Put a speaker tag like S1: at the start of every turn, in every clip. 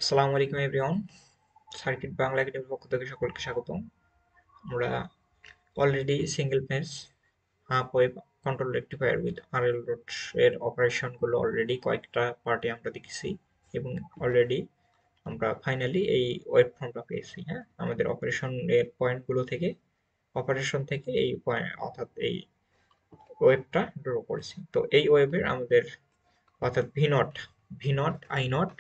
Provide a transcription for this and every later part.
S1: আসসালামু আলাইকুম everyone. Circuit Bangla একাডেমির পক্ষ থেকে সকলকে স্বাগতম। আমরা already single phase half wave control rectifier with RL road এর অপারেশনগুলো অলরেডি কয়েকটা পার্টে আমরা দেখেছি এবং অলরেডি আমরা ফাইনালি এই ওয়েব ফর্মটা পেয়েছি। হ্যাঁ, আমাদের অপারেশনের পয়েন্টগুলো থেকে অপারেশন থেকে এই পয়েন্ট অর্থাৎ এই ওয়েবটা ড্র করেছি। তো এই ওয়েবের আমাদের অর্থাৎ ভি নট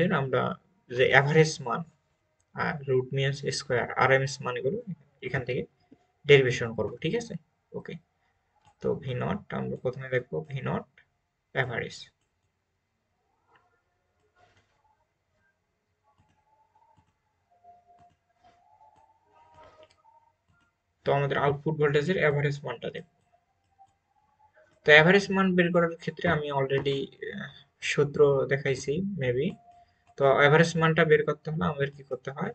S1: এর আমরা যে অ্যাভারেজ মান আর রুট মিনস স্কোয়ার আরএমএস মানগুলো এখান থেকে ডেরিভেশন করব, ঠিক আছে? ওকে, তো ভি নট আমরা প্রথমে দেখবো ভি নট অ্যাভারেজ। তো আমাদের আউটপুট ভোল্টেজের অ্যাভারেজ মানটা দেখব। তো অ্যাভারেজ মান বের করার ক্ষেত্রে আমি অলরেডি সূত্র দেখাইছি মেবি। তো অ্যাভারেজ মানটা বের করতে হলে আমাদের কি করতে হয়,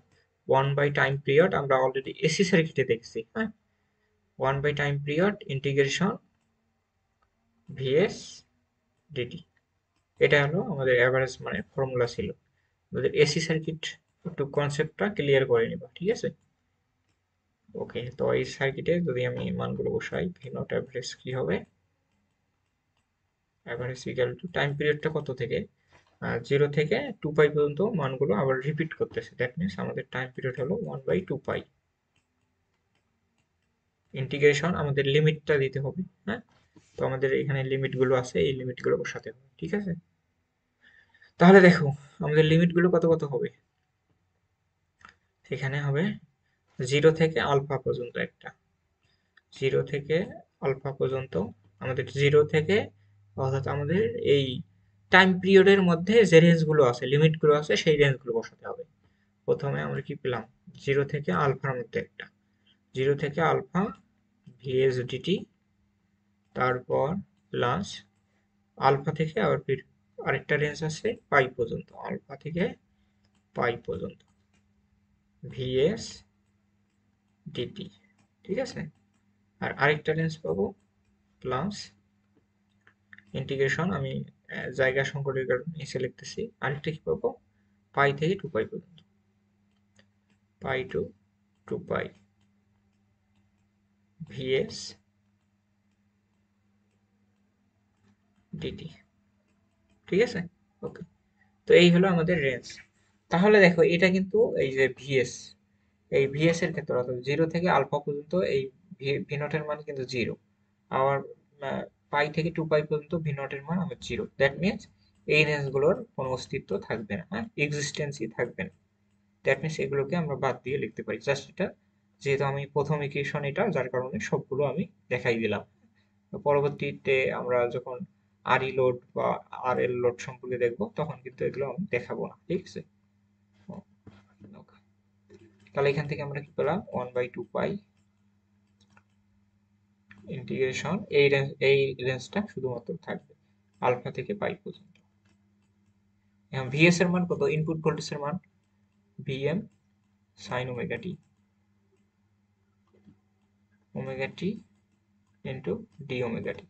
S1: ওয়ান বাই টাইম পিরিয়ড আমরা অলরেডি এসি সার্কিটে দেখছি। হ্যাঁ, one by time period integration VS DT, এটা হলো আমাদের অ্যাভারেজ মানে ফর্মুলা ছিল। আমাদের এসি সার্কিট একটু কনসেপ্টটা ক্লিয়ার করে নিব, ঠিক আছে? ওকে, তো এই সার্কিটে যদি আমি মানগুলো বসাই, ভি নট অ্যাভারেজ কি হবে, অ্যাভারেজ ইকুয়াল টু টাইম পিরিয়ডটা কত থেকে জিরো থেকে 2 পাই পর্যন্ত মানগুলো আবার রিপিট করতেছে। দ্যাট মিনস আমাদের টাইম পিরিয়ড হলো 1/2 পাই। ইন্টিগ্রেশন আমাদের লিমিটটা দিতে হবে। হ্যাঁ, তো আমাদের এখানে লিমিটগুলো আছে, এই লিমিটগুলো বসাতে হবে, ঠিক আছে? তাহলে দেখো আমাদের লিমিটগুলো কত কত হবে। এখানে হবে জিরো থেকে আলফা পর্যন্ত একটা, জিরো থেকে আলফা পর্যন্ত আমাদের জিরো থেকে অর্থাৎ আমাদের এই টাইম পিরিয়ডের মধ্যে যে রেঞ্জগুলো আছে লিমিটগুলো আছে সেই রেঞ্জগুলো বসাতে হবে। প্রথমে আমরা কি পেলাম, জিরো থেকে আলফার মধ্যে একটা, জিরো থেকে আলফা ভিএসডিটি, তারপর প্লাস আলফা থেকে আবার আরেকটা রেঞ্জ আছে পাই পর্যন্ত, আলফা থেকে পাই পর্যন্ত ভিএস ডিটি, ঠিক আছে? আর আরেকটা রেঞ্জ পাবো প্লাস ইন্টিগ্রেশন, আমি জায়গা সংকটের কারণে এসে লিখতেছি, আরেকটা কি পাবো, পাই থেকে 2 পাই পর্যন্ত, পাই টু 2 পাই ভিএস ডিটি, ঠিক আছে? ওকে, তো এই হলো আমাদের রেঞ্জ। তাহলে দেখো এটা কিন্তু এই যে ভিএস, এই ভিএস এর ক্ষেত্রে অর্থাৎ জিরো থেকে আলফা পর্যন্ত এই ভিনটের মান কিন্তু জিরো, আবার পাই থেকে 2 পাই পর্যন্ত ভিনটের মান আমার জিরো। দ্যাট মিনস এই রেঞ্জগুলোর কোনো অস্তিত্ব থাকবে না, হ্যাঁ, এক্সিস্টেন্সই থাকবে না। দ্যাট মিনস এগুলোকে আমরা বাদ দিয়ে লিখতে পারি জাস্ট এটা, যেহেতু আমি প্রথম ইকুয়েশন এটা, যার কারণে সবগুলো আমি দেখাই দিলাম। তো পরবর্তীতে আমরা যখন আরই লোড বা আর এল লোড সম্পর্কে দেখবো তখন কিন্তু এগুলো আমি দেখাবো না, ঠিক আছে? Okay. তাহলে এখান থেকে আমরা কি পেলাম, 1/2 পাই ইন্টিগ্রেশন, এই রেঞ্জটা শুধুমাত্র থাকবে আলফা থেকে পাই পর্যন্ত। এখন ভিএস এর মান কত, ইনপুট ভোল্টেজের মান VM sine omega t into D omega t.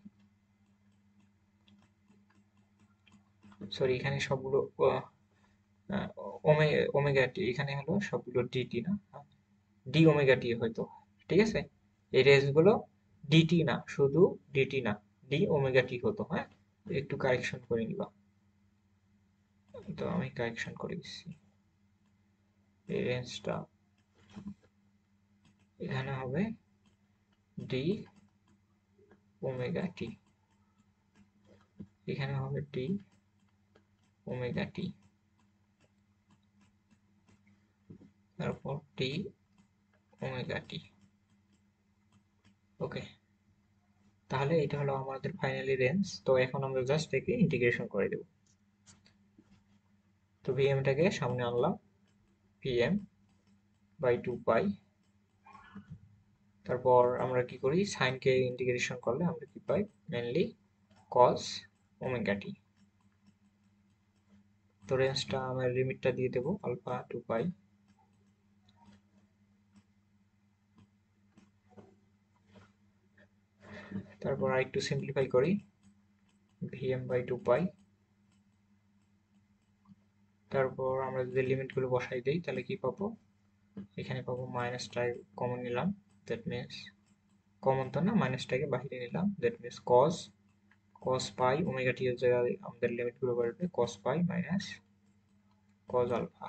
S1: Sorry, এখানে সবগুলো ওমেগা টি, এখানে হলো সবগুলো ডিটি না, ডি ওমেগা টি হয়তো, ঠিক আছে? এই রেঞ্জ গুলো ডিটি না, শুধু ডিটি না, ডি ওমেগা টি হতো। হ্যাঁ, একটু কারেকশন করে নিবা, তো আমি কারেকশন করে দিচ্ছি। এই রেঞ্জটা এখানে হবে ডি ওমেগা টি, এখানে হবে ডি ওমেগা টি, তারপর ডি ওমেগা টি। ওকে, তাহলে এটা হলো আমাদের ফাইনালি রেঞ্জ। তো এখন আমরা জাস্ট একে ইন্টিগ্রেশন করে দেব। তো ভিএমটাকে সামনে আনলাম, ভিএম বাই 2 পাই, তারপর আমরা কি করি, সাইনকে ইন্টিগ্রেশন করলে আমরা কি পাই, মেনলি কস ওমেগা টি। তো রেঞ্জটা আমরা লিমিটটা দিয়ে দেবো আলফা 2 পাই, তারপর আরেকটু সিম্পলিফাই করি, ভিএম বাই 2 পাই তারপর আমরা যদি লিমিটগুলো বসাই দিই তাহলে কি পাবো, এখানে পাবো মাইনাসটা কমন নিলাম, দ্যাট মিনস কমন তো না, মাইনাসটাকে বাহিরে নিলাম, that means cos pi omega T এর জায়গায় আমাদের লিমিটগুলো বলবে cos pi minus cos alpha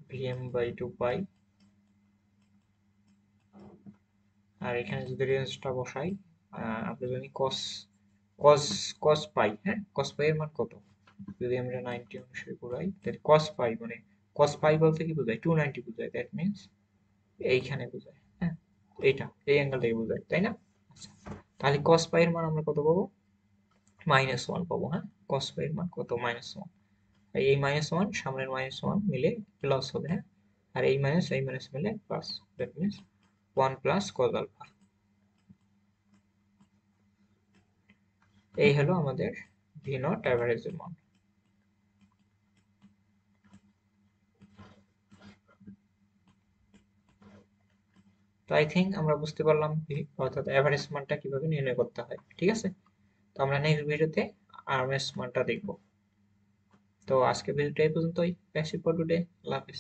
S1: ভিএম বাই 2 পাই। আর এখানে যদি রেঞ্জটা বসাই, আমরা জানি কস কস কস পাই, হ্যাঁ কস পাই এর মান কত, যদি আমরা 90 অনুসারে ঘুরাই তাহলে কস পাই মানে কস পাই বলতে কি বোঝায়, 290 বোঝায়, দ্যাট মিনস এইখানে বোঝায়, হ্যাঁ এইটা এই অ্যাঙ্গেলটাই বোঝায়, তাই না? আচ্ছা, তাহলে কস পাই এর মান আমরা কত পাবো, -1 পাবো, হ্যাঁ কস পাই এর মান কত, -1। এই -1 সামনের -1 মিলে প্লাস হবে, হ্যাঁ আর এই মাইনাস মিলে plus, that means 1 plus cos alpha. এই হলো আমাদের ভি নট অ্যাভারেজের মান। তো আই থিঙ্ক আমরা বুঝতে পারলাম অর্থাৎ অ্যাভারেজ মানটা কিভাবে নির্ণয় করতে হয়, ঠিক আছে? তো আমরা নেক্সট ভিডিওতে আরএমএস মানটা দেখব। তো আজকে ভিডিওটা এই পর্যন্তই, দ্যাটস ইট ফর টুডে, আল্লাহ হাফেজ।